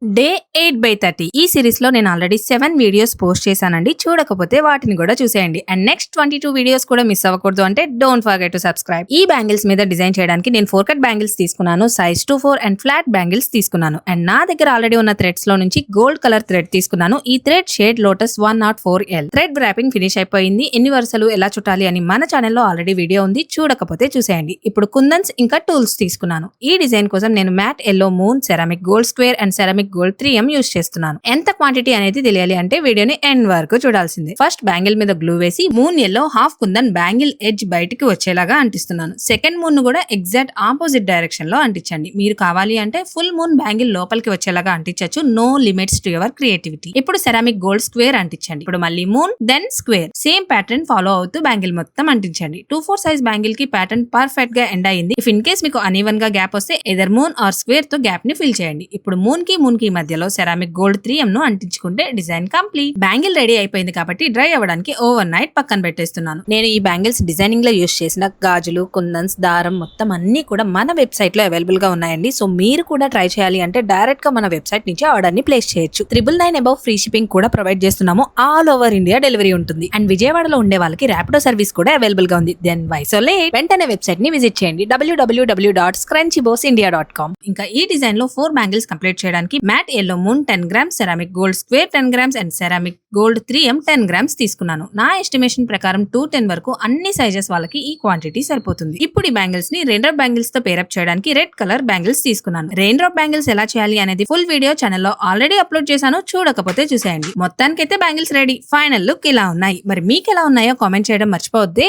Day 8/30 ఈ series లో నేను ఆల్రెడీ 7 వీడియోస్ పోస్ట్ చేశానండి. చూడకపోతే వాటిని కూడా చూసేయండి. అండ్ నెక్స్ట్ 22 వీడియోస్ కూడా మిస్ అవ్వకూడదు అంటే డోంట్ ఫర్గెట్ టు సబ్స్క్రైబ్. ఈ బ్యాంగిల్స్ మీద డిజైన్ చేయడానికి నేను 4 కట్ బ్యాంగిల్స్ తీసుకున్నాను, సైజ్ 2/4 అండ్ ఫ్లాట్ బ్యాంగిల్స్ తీసుకున్నాను. అండ్ నా దగ్గర ఆల్రెడీ ఉన్న థ్రెడ్స్ లో నుంచి గోల్డ్ కలర్ థ్రెడ్ తీసుకున్నాను. ఈ thread shade Lotus 104L. Thread wrapping finish అయిపోయింది. ఎన్ని వరుసలు ఎలా చుట్టాలి అని మన ఛానల్లో ఆల్రెడీ వీడియో ఉంది, చూడకపోతే చూసేయండి. ఇప్పుడు కుందన్స్ ఇంకా టూల్స్ తీసుకున్నాను. ఈ డిజైన్ కోసం నేను matte yellow moon, ceramic gold square and ceramic gold 3M use చేస్తున్నాను. ఎంత క్వాంటిటీ అనేది తెలియాలి అంటే వీడియోని ఎండ్ వరకు చూడాల్సిందే. ఫస్ట్ బ్యాంగిల్ మీద గ్లూ వేసి moon yellow half kundan bangle edge బయటికి వచ్చేలాగా అంటిస్తున్నాను. సెకండ్ మూన్ ను కూడా ఎగ్జాక్ట్ ఆపోజిట్ డైరెక్షన్ లో అంటించండి. మీరు కావాలి అంటే ఫుల్ మూన్ బ్యాంగిల్ లోపలికి వచ్చేలాగా అంటించచ్చు. No limits to your creativity. ఇప్పుడు సెరామిక్ గోల్డ్ స్క్వేర్ అంటించండి. ఇప్పుడు మళ్ళీ moon then square. Same pattern follow అవుతూ బ్యాంగిల్ మొత్తం అంటించండి. 2/4 సైజ్ బ్యాంగిల్ కి ప్యాటర్న్ పర్ఫెక్ట్ గా ఎండ్ అయింది. ఇఫ్ ఇన్ కేస్ మీకు అన్ఈవెన్ గా గ్యాప్ వస్తే ఎదర్ మూన్ ఆర్ స్క్వేర్ తో గ్యాప్ ని ఫిల్ చేయండి. ఇప్పుడు మూన్ కి మధ్యలో సెరామిక్ గోల్డ్ 3M ను అంటించుకుంటే డిజైన్ కంప్లీట్. బ్యాంగిల్ రెడీ అయిపోయింది కాబట్టి డ్రై అవ్వడానికి ఓవర్ నైట్ పక్కన పెట్టేస్తున్నాను. నేను ఈ బ్యాంగిల్స్ డిజైనింగ్ లో యూస్ చేసిన గాజులు, కుందన్స్, దారం మొత్తం అన్ని కూడా మన వెబ్సైట్ లో అవైలబుల్ గా ఉన్నాయండి. సో మీరు కూడా ట్రై చేయాలి అంటే డైరెక్ట్ గా మన వెబ్సైట్ నుంచి ఆర్డర్ ని ప్లేస్ చేయొచ్చు. 999 అబౌవ్ ఫ్రీ షిప్పింగ్ కూడా ప్రొవైడ్ చేస్తున్నాము. ఆల్ ఓవర్ ఇండియా డెలివరీ ఉంటుంది. అండ్ విజయవాడలో ఉండే వాళ్ళకి ర్యాపిడో సర్వీస్ కూడా అవైలబుల్ గా ఉంది. Then why so late? వెంటనే వెబ్సైట్ ని విజిట్ చేయండి www.scrunchybossindia.com. ఇంకా ఈ డిజైన్ లో 4 బ్యాంగిల్స్ కంప్లీట్ చేయడానికి matte yellow moon 10 grams, ceramic gold square 10 grams and ceramic gold 3M 10 grams తీసుకున్నాను. నా ఎస్టిమేషన్ ప్రకారం 210 వరకు అన్ని సైజెస్ వాళ్ళకి ఈ క్వాంటిటీ సరిపోతుంది. ఇప్పుడు ఈ బ్యాంగిల్స్ ని రెయిన్ డ్రాప్ బ్యాంగిల్స్ తో పేరప్ చేయడానికి రెడ్ కలర్ బ్యాంగిల్స్ తీసుకున్నాను. రెయిన్ డ్రాప్ బ్యాంగిల్స్ ఎలా చేయాలి అనేది ఫుల్ వీడియో ఛానల్లో ఆల్రెడీ అప్లోడ్ చేశాను, చూడకపోతే చూసేయండి. మొత్తానికైతే బ్యాంగిల్స్ రెడీ. ఫైనల్ లుక్ ఇలా ఉన్నాయి. మరి మీకు ఎలా ఉన్నాయో కామెంట్ చేయడం మర్చిపోవద్దే.